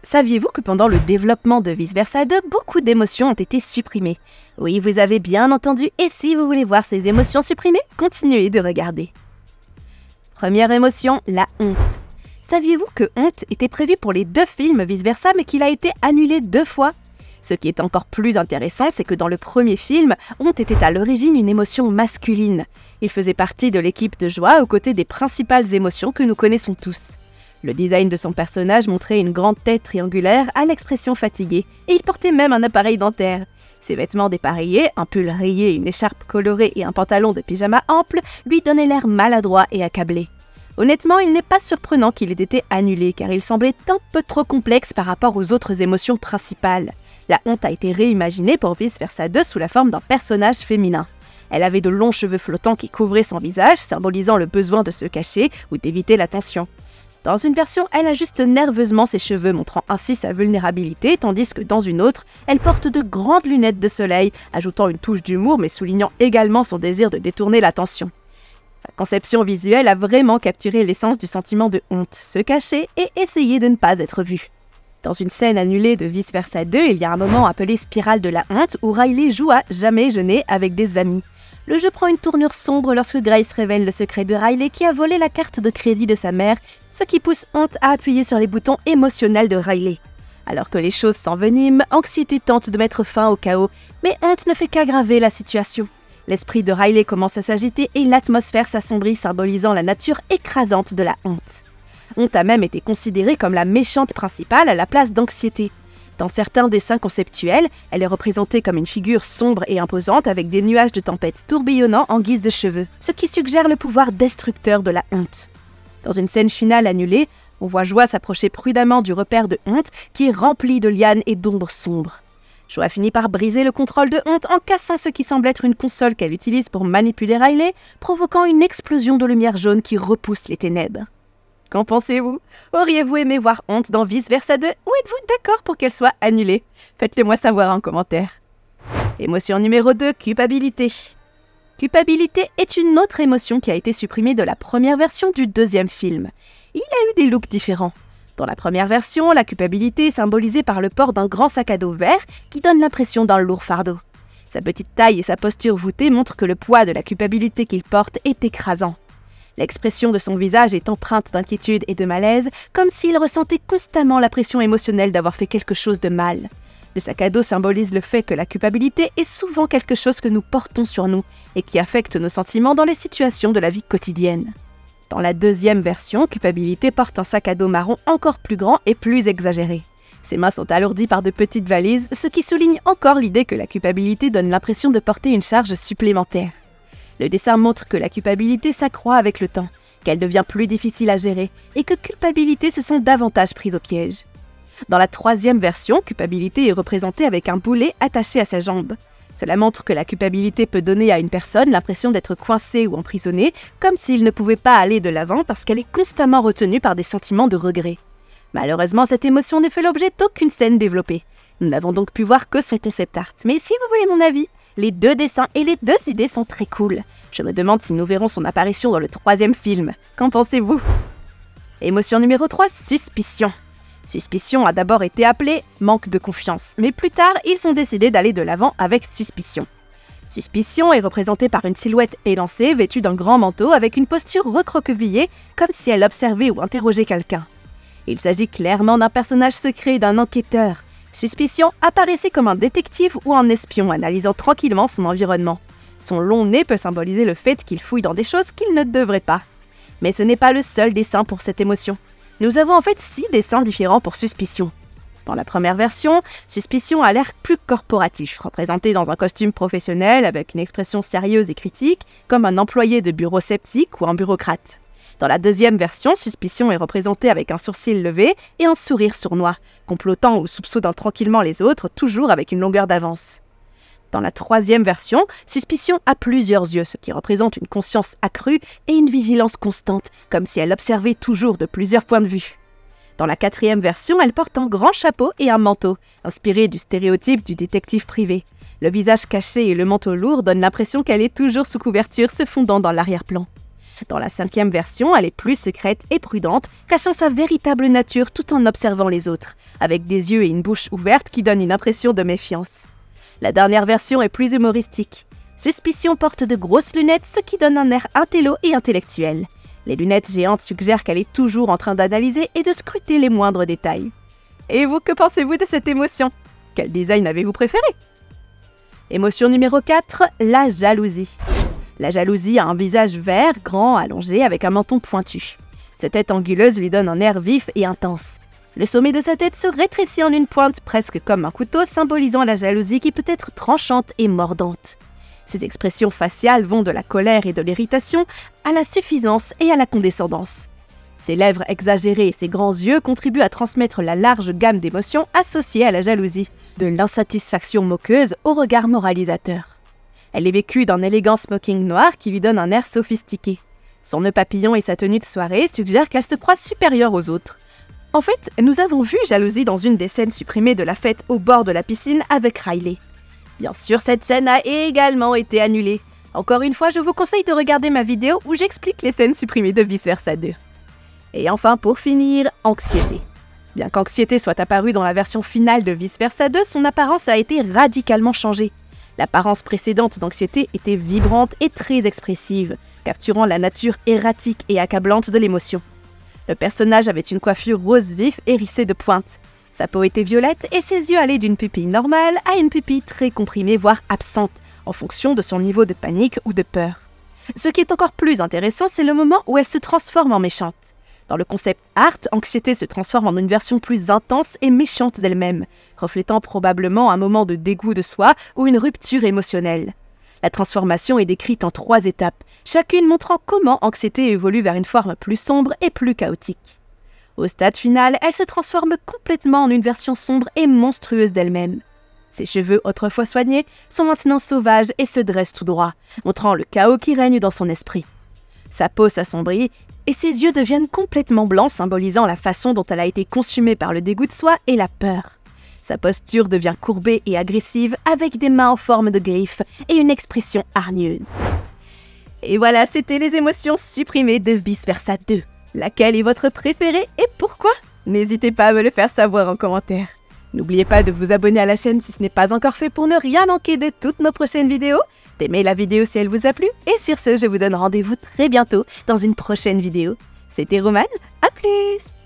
Saviez-vous que pendant le développement de Vice Versa 2, beaucoup d'émotions ont été supprimées? Oui, vous avez bien entendu, et si vous voulez voir ces émotions supprimées, continuez de regarder. Première émotion, la honte. Saviez-vous que honte était prévu pour les 2 films Vice Versa, mais qu'il a été annulé 2 fois? Ce qui est encore plus intéressant, c'est que dans le premier film, honte était à l'origine une émotion masculine. Il faisait partie de l'équipe de joie aux côtés des principales émotions que nous connaissons tous. Le design de son personnage montrait une grande tête triangulaire à l'expression fatiguée, et il portait même un appareil dentaire. Ses vêtements dépareillés, un pull rayé, une écharpe colorée et un pantalon de pyjama ample lui donnaient l'air maladroit et accablé. Honnêtement, il n'est pas surprenant qu'il ait été annulé, car il semblait un peu trop complexe par rapport aux autres émotions principales. La honte a été réimaginée pour Vice Versa 2 sous la forme d'un personnage féminin. Elle avait de longs cheveux flottants qui couvraient son visage, symbolisant le besoin de se cacher ou d'éviter l'attention. Dans une version, elle ajuste nerveusement ses cheveux, montrant ainsi sa vulnérabilité, tandis que dans une autre, elle porte de grandes lunettes de soleil, ajoutant une touche d'humour mais soulignant également son désir de détourner l'attention. Sa conception visuelle a vraiment capturé l'essence du sentiment de honte, se cacher et essayer de ne pas être vue. Dans une scène annulée de Vice Versa 2, il y a un moment appelé Spirale de la honte où Riley joue à Jamais jeûner avec des amis. Le jeu prend une tournure sombre lorsque Grace révèle le secret de Riley qui a volé la carte de crédit de sa mère, ce qui pousse Honte à appuyer sur les boutons émotionnels de Riley. Alors que les choses s'enveniment, Anxiété tente de mettre fin au chaos, mais Honte ne fait qu'aggraver la situation. L'esprit de Riley commence à s'agiter et l'atmosphère s'assombrit, symbolisant la nature écrasante de la honte. Honte a même été considérée comme la méchante principale à la place d'Anxiété. Dans certains dessins conceptuels, elle est représentée comme une figure sombre et imposante avec des nuages de tempête tourbillonnant en guise de cheveux, ce qui suggère le pouvoir destructeur de la honte. Dans une scène finale annulée, on voit Joie s'approcher prudemment du repère de Honte qui est rempli de lianes et d'ombres sombres. Joie finit par briser le contrôle de Honte en cassant ce qui semble être une console qu'elle utilise pour manipuler Riley, provoquant une explosion de lumière jaune qui repousse les ténèbres. Qu'en pensez-vous? Auriez-vous aimé voir Honte dans Vice Versa 2 ou êtes-vous d'accord pour qu'elle soit annulée? Faites-le moi savoir en commentaire. Émotion numéro 2, culpabilité. Culpabilité est une autre émotion qui a été supprimée de la première version du 2e film. Il a eu des looks différents. Dans la première version, la culpabilité est symbolisée par le port d'un grand sac à dos vert qui donne l'impression d'un lourd fardeau. Sa petite taille et sa posture voûtée montrent que le poids de la culpabilité qu'il porte est écrasant. L'expression de son visage est empreinte d'inquiétude et de malaise, comme s'il ressentait constamment la pression émotionnelle d'avoir fait quelque chose de mal. Le sac à dos symbolise le fait que la culpabilité est souvent quelque chose que nous portons sur nous et qui affecte nos sentiments dans les situations de la vie quotidienne. Dans la 2e version, Culpabilité porte un sac à dos marron encore plus grand et plus exagéré. Ses mains sont alourdies par de petites valises, ce qui souligne encore l'idée que la culpabilité donne l'impression de porter une charge supplémentaire. Le dessin montre que la culpabilité s'accroît avec le temps, qu'elle devient plus difficile à gérer et que culpabilité se sent davantage prise au piège. Dans la 3e version, culpabilité est représentée avec un boulet attaché à sa jambe. Cela montre que la culpabilité peut donner à une personne l'impression d'être coincée ou emprisonnée, comme s'il ne pouvait pas aller de l'avant parce qu'elle est constamment retenue par des sentiments de regret. Malheureusement, cette émotion ne fait l'objet d'aucune scène développée. Nous n'avons donc pu voir que son concept art, mais si vous voulez mon avis, les 2 dessins et les 2 idées sont très cool. Je me demande si nous verrons son apparition dans le 3e film. Qu'en pensez-vous? Émotion numéro 3, suspicion. Suspicion a d'abord été appelée manque de confiance, mais plus tard, ils ont décidé d'aller de l'avant avec suspicion. Suspicion est représentée par une silhouette élancée, vêtue d'un grand manteau avec une posture recroquevillée, comme si elle observait ou interrogeait quelqu'un. Il s'agit clairement d'un personnage secret, d'un enquêteur. Suspicion apparaissait comme un détective ou un espion, analysant tranquillement son environnement. Son long nez peut symboliser le fait qu'il fouille dans des choses qu'il ne devrait pas. Mais ce n'est pas le seul dessin pour cette émotion. Nous avons en fait 6 dessins différents pour Suspicion. Dans la première version, Suspicion a l'air plus corporatif, représenté dans un costume professionnel avec une expression sérieuse et critique, comme un employé de bureau sceptique ou un bureaucrate. Dans la 2e version, Suspicion est représentée avec un sourcil levé et un sourire sournois, complotant ou soupçonnant tranquillement les autres, toujours avec une longueur d'avance. Dans la 3e version, Suspicion a plusieurs yeux, ce qui représente une conscience accrue et une vigilance constante, comme si elle observait toujours de plusieurs points de vue. Dans la 4e version, elle porte un grand chapeau et un manteau, inspiré du stéréotype du détective privé. Le visage caché et le manteau lourd donnent l'impression qu'elle est toujours sous couverture, se fondant dans l'arrière-plan. Dans la 5e version, elle est plus secrète et prudente, cachant sa véritable nature tout en observant les autres, avec des yeux et une bouche ouvertes qui donnent une impression de méfiance. La dernière version est plus humoristique. Suspicion porte de grosses lunettes, ce qui donne un air intello et intellectuel. Les lunettes géantes suggèrent qu'elle est toujours en train d'analyser et de scruter les moindres détails. Et vous, que pensez-vous de cette émotion? Quel design avez-vous préféré? Émotion numéro 4, la jalousie. La jalousie a un visage vert, grand, allongé, avec un menton pointu. Sa tête anguleuse lui donne un air vif et intense. Le sommet de sa tête se rétrécit en une pointe presque comme un couteau, symbolisant la jalousie qui peut être tranchante et mordante. Ses expressions faciales vont de la colère et de l'irritation à la suffisance et à la condescendance. Ses lèvres exagérées et ses grands yeux contribuent à transmettre la large gamme d'émotions associées à la jalousie, de l'insatisfaction moqueuse au regard moralisateur. Elle est vêtue d'un élégant smoking noir qui lui donne un air sophistiqué. Son nœud papillon et sa tenue de soirée suggèrent qu'elle se croit supérieure aux autres. En fait, nous avons vu Jalousie dans une des scènes supprimées de la fête au bord de la piscine avec Riley. Bien sûr, cette scène a également été annulée. Encore une fois, je vous conseille de regarder ma vidéo où j'explique les scènes supprimées de Vice Versa 2. Et enfin, pour finir, Anxiété. Bien qu'Anxiété soit apparue dans la version finale de Vice Versa 2, son apparence a été radicalement changée. L'apparence précédente d'Anxiété était vibrante et très expressive, capturant la nature erratique et accablante de l'émotion. Le personnage avait une coiffure rose vif hérissée de pointes. Sa peau était violette et ses yeux allaient d'une pupille normale à une pupille très comprimée, voire absente, en fonction de son niveau de panique ou de peur. Ce qui est encore plus intéressant, c'est le moment où elle se transforme en méchante. Dans le concept art, Anxiété se transforme en une version plus intense et méchante d'elle-même, reflétant probablement un moment de dégoût de soi ou une rupture émotionnelle. La transformation est décrite en 3 étapes, chacune montrant comment Anxiété évolue vers une forme plus sombre et plus chaotique. Au stade final, elle se transforme complètement en une version sombre et monstrueuse d'elle-même. Ses cheveux, autrefois soignés, sont maintenant sauvages et se dressent tout droit, montrant le chaos qui règne dans son esprit. Sa peau s'assombrit et ses yeux deviennent complètement blancs, symbolisant la façon dont elle a été consumée par le dégoût de soi et la peur. Sa posture devient courbée et agressive, avec des mains en forme de griffes et une expression hargneuse. Et voilà, c'était les émotions supprimées de Vice Versa 2. Laquelle est votre préférée et pourquoi? N'hésitez pas à me le faire savoir en commentaire. N'oubliez pas de vous abonner à la chaîne si ce n'est pas encore fait pour ne rien manquer de toutes nos prochaines vidéos, d'aimer la vidéo si elle vous a plu, et sur ce, je vous donne rendez-vous très bientôt dans une prochaine vidéo. C'était Romane, à plus!